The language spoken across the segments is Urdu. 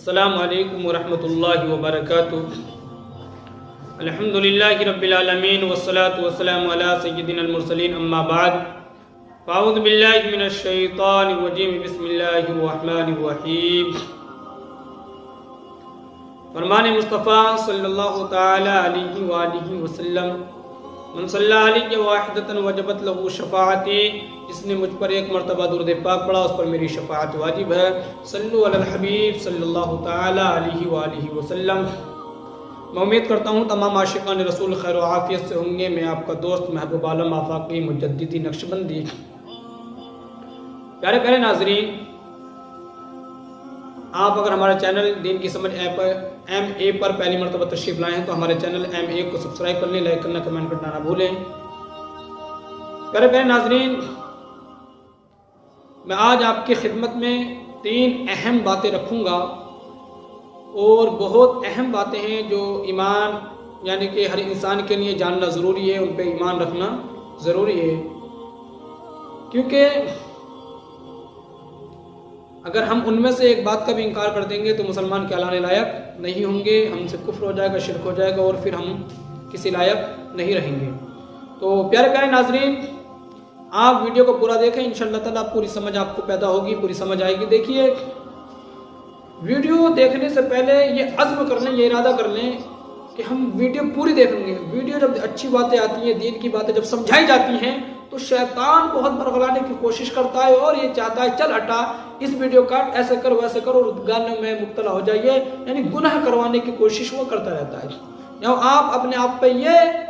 السلام علیکم ورحمۃ اللہ وبرکاتہ۔ الحمدللہ رب العالمین والصلاة والسلام علی سیدنا المرسلین، اما بعد فاعوذ باللہ من الشیطان الرجیم، بسم اللہ الرحمن الرحیم۔ فرمان مصطفیٰ صلی اللہ تعالی علیہ وآلہ وسلم، من صلی علیہ واحدۃ وجبت لہ شفاعتی، جس نے مجھ پر ایک مرتبہ درود پاک پڑھا اس پر میری شفاعت واجب ہے۔ صلو علی الحبیب صلی اللہ تعالی علیہ وآلہ وسلم۔ میں امید کرتا ہوں تمام عاشقان رسول خیر و عافیت سے ہوں گے۔ میں آپ کا دوست محبوب عالم آفاقی مجددی نقشبندی۔ پیارے پیارے ناظرین، آپ اگر ہمارے چینل دین کی سمجھ ایم اے پر پہلی مرتبہ تشریف لائے ہیں تو ہمارے چینل ایم اے کو سبسکرائب کر لیں، لائک کرنا، کمنٹ کرنا نہ بھولیں۔ پیارے پیارے ناظرین، میں آج آپ کی خدمت میں 3 اہم باتیں رکھوں گا، اور بہت اہم باتیں ہیں جو ایمان یعنی کہ ہر انسان کے لیے جاننا ضروری ہے، ان پہ ایمان رکھنا ضروری ہے، کیونکہ اگر ہم ان میں سے ایک بات کا بھی انکار کر دیں گے تو مسلمان کہلانے لائق نہیں ہوں گے، ہم سے کفر ہو جائے گا، شرک ہو جائے گا، اور پھر ہم کسی لائق نہیں رہیں گے۔ تو پیارے پیارے ناظرین، آپ ویڈیو کو پورا دیکھیں، انشاءاللہ تعالیٰ پوری سمجھ آپ کو پیدا ہوگی، پوری سمجھ آئے گی۔ دیکھیے، ویڈیو دیکھنے سے پہلے یہ عزم کر لیں، یہ ارادہ کر لیں کہ ہم ویڈیو پوری دیکھیں گے۔ ویڈیو جب اچھی باتیں آتی ہیں، دین کی باتیں جب سمجھائی جاتی ہیں تو شیطان بہت برگلانے کی کوشش کرتا ہے اور یہ چاہتا ہے چل ہٹا اس ویڈیو کاٹ، ایسے کر ویسے کر، اور گانوں میں مبتلا ہو جائیے، یعنی گناہ کروانے کی کوشش وہ کرتا رہتا ہے۔ یا آپ اپنے آپ پہ یہ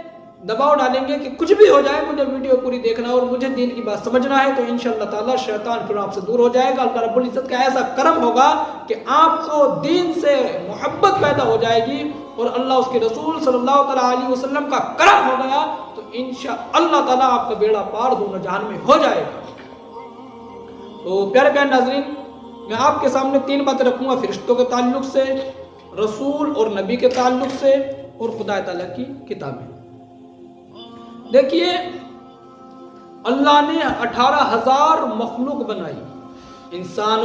دباؤ ڈالیں گے کہ کچھ بھی ہو جائے مجھے ویڈیو پوری دیکھنا اور مجھے دین کی بات سمجھنا ہے، تو انشاءاللہ تعالی شیطان پھر آپ سے دور ہو جائے گا۔ اللہ رب العزت کا ایسا کرم ہوگا کہ آپ کو دین سے محبت پیدا ہو جائے گی، اور اللہ اس کے رسول صلی اللہ تعالی علیہ وسلم کا کرم ہو گیا تو انشاءاللہ تعالی آپ کا بیڑا پار دونوں جہان میں ہو جائے گا۔ تو پیارے پیارے ناظرین، میں آپ کے سامنے 3 باتیں رکھوں گا، فرشتوں کے تعلق سے، رسول اور نبی کے تعلق سے، اور خدا تعالیٰ کی کتابیں۔ دیکھیے، اللہ نے 18,000 مخلوق بنائی، انسان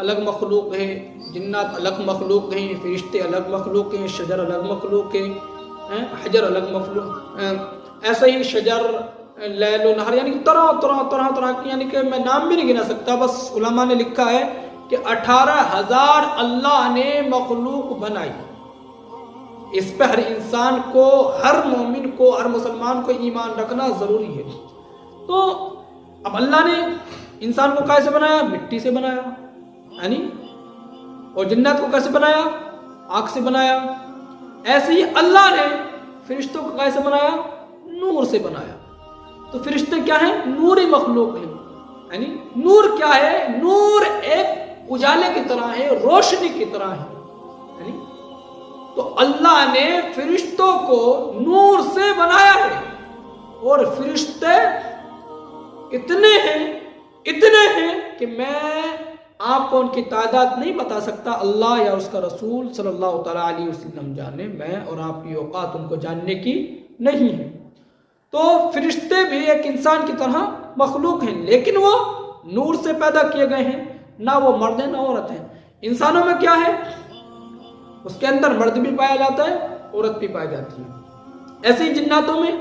الگ مخلوق ہے، جنات الگ مخلوق ہیں، فرشتے الگ مخلوق ہیں، شجر الگ مخلوق ہیں، حجر الگ مخلوق، ایسے ہی شجر، لیل و نہر، یعنی کہ طرح کی، یعنی کہ میں نام بھی نہیں گنا سکتا، بس علماء نے لکھا ہے کہ 18,000 اللہ نے مخلوق بنائی۔ اس پہ ہر انسان کو، ہر مومن کو، ہر مسلمان کو ایمان رکھنا ضروری ہے۔ تو اب اللہ نے انسان کو کیسے بنایا؟ مٹی سے بنایا، یعنی، اور جنات کو کیسے بنایا؟ آگ سے بنایا۔ ایسے ہی اللہ نے فرشتوں کو کیسے بنایا؟ نور سے بنایا۔ تو فرشتے کیا ہیں؟ نوری مخلوق ہیں، یعنی نور کیا ہے؟ نور ایک اجالے کی طرح ہے، روشنی کی طرح ہے، یعنی تو اللہ نے فرشتوں کو نور سے بنایا ہے، اور فرشتے اتنے ہیں کہ میں آپ کو ان کی تعداد نہیں بتا سکتا، اللہ یا اس کا رسول صلی اللہ تعالیٰ علیہ وسلم جانے، میں اور آپ کی اوقات ان کو جاننے کی نہیں ہے۔ تو فرشتے بھی ایک انسان کی طرح مخلوق ہیں، لیکن وہ نور سے پیدا کیے گئے ہیں، نہ وہ مرد ہیں نہ عورت ہیں۔ انسانوں میں کیا ہے؟ اس کے اندر مرد بھی پایا جاتا ہے، عورت بھی پائی جاتی ہے۔ ایسے ہی جناتوں میں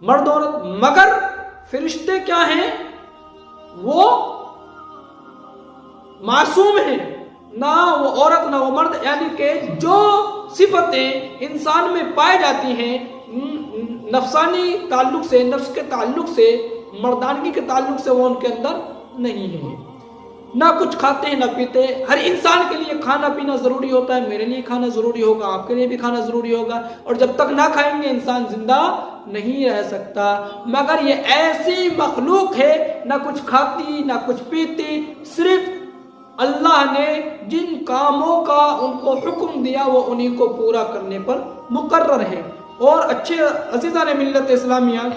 مرد عورت، مگر فرشتے کیا ہیں؟ وہ معصوم ہیں، نہ وہ عورت نہ وہ مرد، یعنی کہ جو صفتیں انسان میں پائی جاتی ہیں نفسانی تعلق سے، نفس کے تعلق سے، مردانگی کے تعلق سے، وہ ان کے اندر نہیں ہے۔ نہ کچھ کھاتے ہیں نہ پیتے۔ ہر انسان کے لیے کھانا پینا ضروری ہوتا ہے، میرے لیے کھانا ضروری ہوگا، آپ کے لیے بھی کھانا ضروری ہوگا، اور جب تک نہ کھائیں گے انسان زندہ نہیں رہ سکتا۔ مگر یہ ایسی مخلوق ہے، نہ کچھ کھاتی نہ کچھ پیتی، صرف اللہ نے جن کاموں کا ان کو حکم دیا وہ انہی کو پورا کرنے پر مقرر ہیں۔ اور اچھے عزیزان ملت اسلامیہ،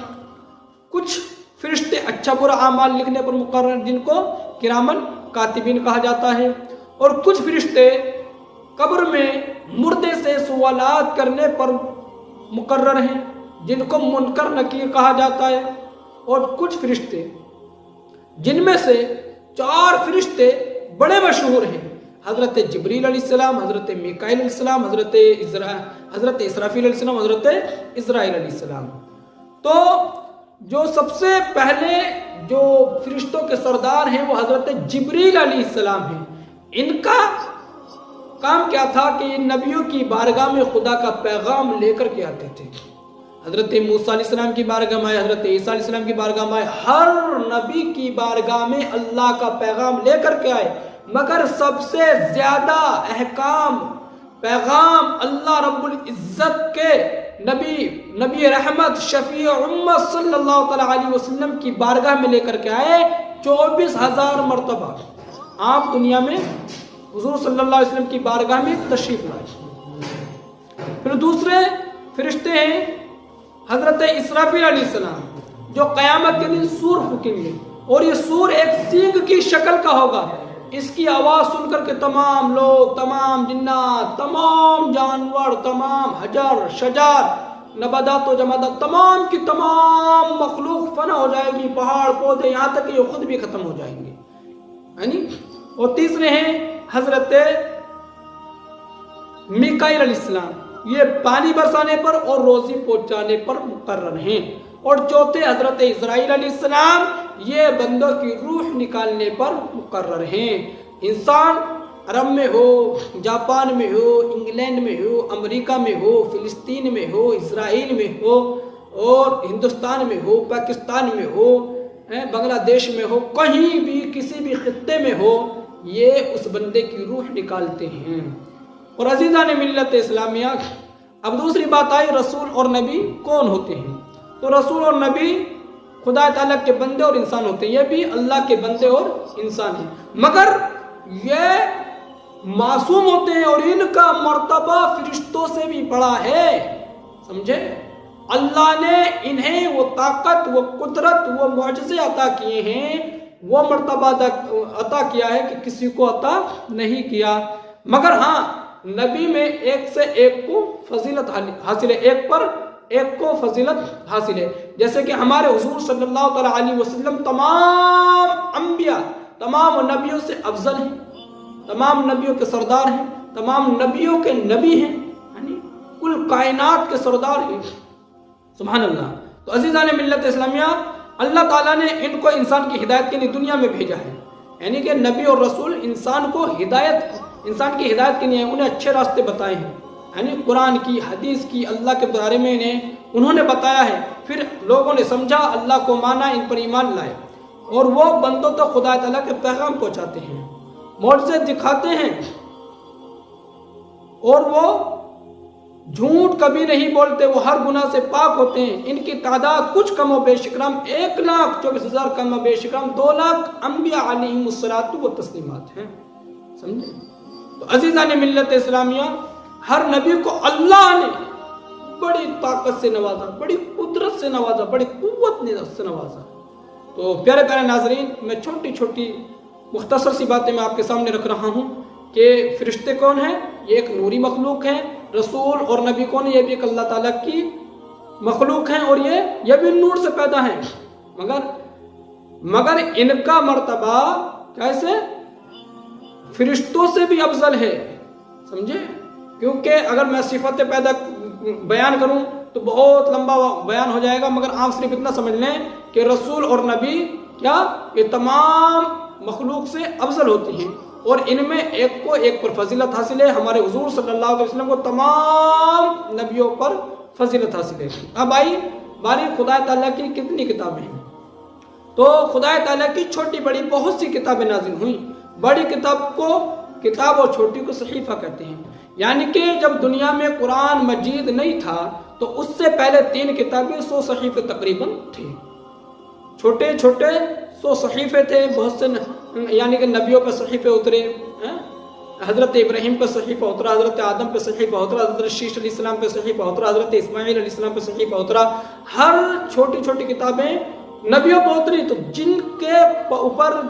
کچھ فرشتے اچھا برا اعمال لکھنے پر مقرر ہیں، جن کو کرامن کاتبین کہا جاتا ہے، اور کچھ فرشتے قبر میں مردے سے سوالات کرنے پر مقرر ہیں، جن کو منکر نکیر کہا جاتا ہے، اور کچھ فرشتے جن میں سے 4 فرشتے بڑے مشہور ہیں۔ حضرت جبریل علیہ السلام، حضرت میکائیل علیہ السلام، حضرت اسرافیل علیہ السلام، حضرت اسرائیل علیہ السلام۔ تو جو سب سے پہلے جو فرشتوں کے سردار ہیں وہ حضرت جبریل علیہ السلام ہیں۔ ان کا کام کیا تھا کہ یہ نبیوں کی بارگاہ میں خدا کا پیغام لے کر کے آتے تھے۔ حضرت موسیٰ علیہ السلام کی بارگاہ میں آئے، حضرت عیسیٰ علیہ السلام کی بارگاہ میں آئے، ہر نبی کی بارگاہ میں اللہ کا پیغام لے کر کے آئے، مگر سب سے زیادہ احکام پیغام اللہ رب العزت کے نبی رحمت شفیع امت صلی اللہ علیہ وسلم کی بارگاہ میں لے کر کے آئے 24,000 مرتبہ آپ دنیا میں حضور صلی اللہ علیہ وسلم کی بارگاہ میں تشریف لائے۔ پھر دوسرے فرشتے ہیں حضرت اسرافیل علیہ السلام، جو قیامت کے دن سور پھونکیں گے، اور یہ سور ایک سینگ کی شکل کا ہوگا۔ اس کی آواز سن کر کے تمام لوگ، تمام جنات، تمام جانور، تمام حجر شجر، نباتات و جمادات، تمام کی تمام مخلوق فنا ہو جائے گی، پہاڑ پودے، یہاں تک کہ یہ خود بھی ختم ہو جائیں گے۔ اور تیسرے ہیں حضرت میکائیل علیہ السلام، یہ پانی برسانے پر اور روزی پہنچانے پر مقرر ہیں۔ اور چوتھے حضرت اسرائیل علیہ السلام، یہ بندوں کی روح نکالنے پر مقرر ہیں۔ انسان عرب میں ہو، جاپان میں ہو، انگلینڈ میں ہو، امریکہ میں ہو، فلسطین میں ہو، اسرائیل میں ہو، اور ہندوستان میں ہو، پاکستان میں ہو، بنگلہ دیش میں ہو، کہیں بھی کسی بھی خطے میں ہو، یہ اس بندے کی روح نکالتے ہیں۔ اور عزیزان ملت اسلامیہ، اب دوسری بات آئی رسول اور نبی کون ہوتے ہیں؟ تو رسول اور نبی خدا تعالیٰ کے بندے اور انسان ہوتے ہیں، یہ بھی اللہ کے بندے اور انسان ہیں، مگر یہ معصوم ہوتے ہیں اور ان کا مرتبہ فرشتوں سے بھی بڑا ہے، سمجھے؟ اللہ نے انہیں وہ طاقت، وہ قدرت، وہ معجزے عطا کیے ہیں، وہ مرتبہ عطا کیا ہے کہ کسی کو عطا نہیں کیا۔ مگر ہاں، نبی میں ایک سے ایک کو فضیلت حاصل ہے، ایک پر ایک کو فضیلت حاصل ہے، جیسے کہ ہمارے حضور صلی اللہ علیہ وسلم تمام انبیاء، تمام نبیوں سے افضل ہیں، تمام نبیوں کے سردار ہیں، تمام نبیوں کے نبی ہیں، یعنی کل کائنات کے سردار ہیں، سبحان اللہ۔ تو عزیزان ملت اسلامیہ، اللہ تعالیٰ نے ان کو انسان کی ہدایت کے لیے دنیا میں بھیجا ہے، یعنی کہ نبی اور رسول انسان کو انسان کی ہدایت کے لیے انہیں اچھے راستے بتائے ہیں، یعنی قرآن کی، حدیث کی، اللہ کے بارے میں انہوں نے بتایا ہے، پھر لوگوں نے سمجھا، اللہ کو مانا، ان پر ایمان لائے، اور وہ بندوں تک خدا تعالیٰ کے پیغام پہنچاتے ہیں، معجزے دکھاتے ہیں، اور وہ جھوٹ کبھی نہیں بولتے، وہ ہر گناہ سے پاک ہوتے ہیں۔ ان کی تعداد کچھ کم و بیش اکرام 1,24,000 کم و بیش اکرام 2 لاکھ انبیاء علیہم الصلاۃ و تسلیمات ہیں، سمجھے؟ تو عزیزان ملت اسلامیہ، ہر نبی کو اللہ نے بڑی طاقت سے نوازا، بڑی قدرت سے نوازا، بڑی قوت سے نوازا۔ تو پیارے پیارے ناظرین، میں چھوٹی چھوٹی مختصر سی باتیں میں آپ کے سامنے رکھ رہا ہوں کہ فرشتے کون ہیں؟ یہ ایک نوری مخلوق ہیں۔ رسول اور نبی کون ہیں؟ یہ بھی ایک اللہ تعالیٰ کی مخلوق ہیں، اور یہ بھی نور سے پیدا ہیں، مگر ان کا مرتبہ کیسے فرشتوں سے بھی افضل ہے، سمجھے؟ کیونکہ اگر میں صفت پیدا بیان کروں تو بہت لمبا بیان ہو جائے گا، مگر آپ صرف اتنا سمجھ لیں کہ رسول اور نبی کیا یہ تمام مخلوق سے افضل ہوتی ہیں، اور ان میں ایک کو ایک پر فضیلت حاصل ہے۔ ہمارے حضور صلی اللہ علیہ وسلم کو تمام نبیوں پر فضیلت حاصل ہے۔ اب آئی باری خدا تعالیٰ کی کتنی کتابیں ہیں؟ تو خدا تعالیٰ کی چھوٹی بڑی بہت سی کتابیں نازل ہوئیں۔ بڑی کتاب کو کتاب اور چھوٹی کو صحیفہ کہتے ہیں، یعنی کہ جب دنیا میں قرآن مجید نہیں تھا تو اس سے پہلے 3 کتابیں 100 صحیفے تقریباً تھے، چھوٹے چھوٹے 100 صحیفے تھے، بہت سے یعنی کہ نبیوں پہ صحیفے اترے، حضرت ابراہیم پہ صحیفہ اترا، حضرت آدم پہ صحیفہ اترا، حضرت شیش علیہ السلام پہ صحیفہ اترا، حضرت اسماعیل علیہ السلام پہ صحیفہ اترا۔ ہر چھوٹی چھوٹی کتابیں نبیوں پہ اتری، تو جن کے اوپر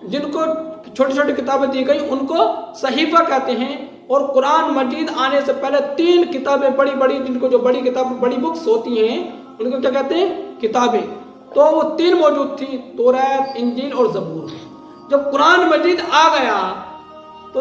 جن کو چھوٹی چھوٹی کتابیں دی گئی ان کو صحیفہ کہتے ہیں۔ اور قرآن مجید آنے سے پہلے 3 کتابیں بڑی بڑی، جن کو جو بڑی کتاب بڑی بکس ہوتی ہیں ان کو کیا کہتے ہیں؟ کتابیں۔ تو وہ 3 موجود تھی، توریت، انجیل اور زبور۔ جب قرآن مجید آ گیا تو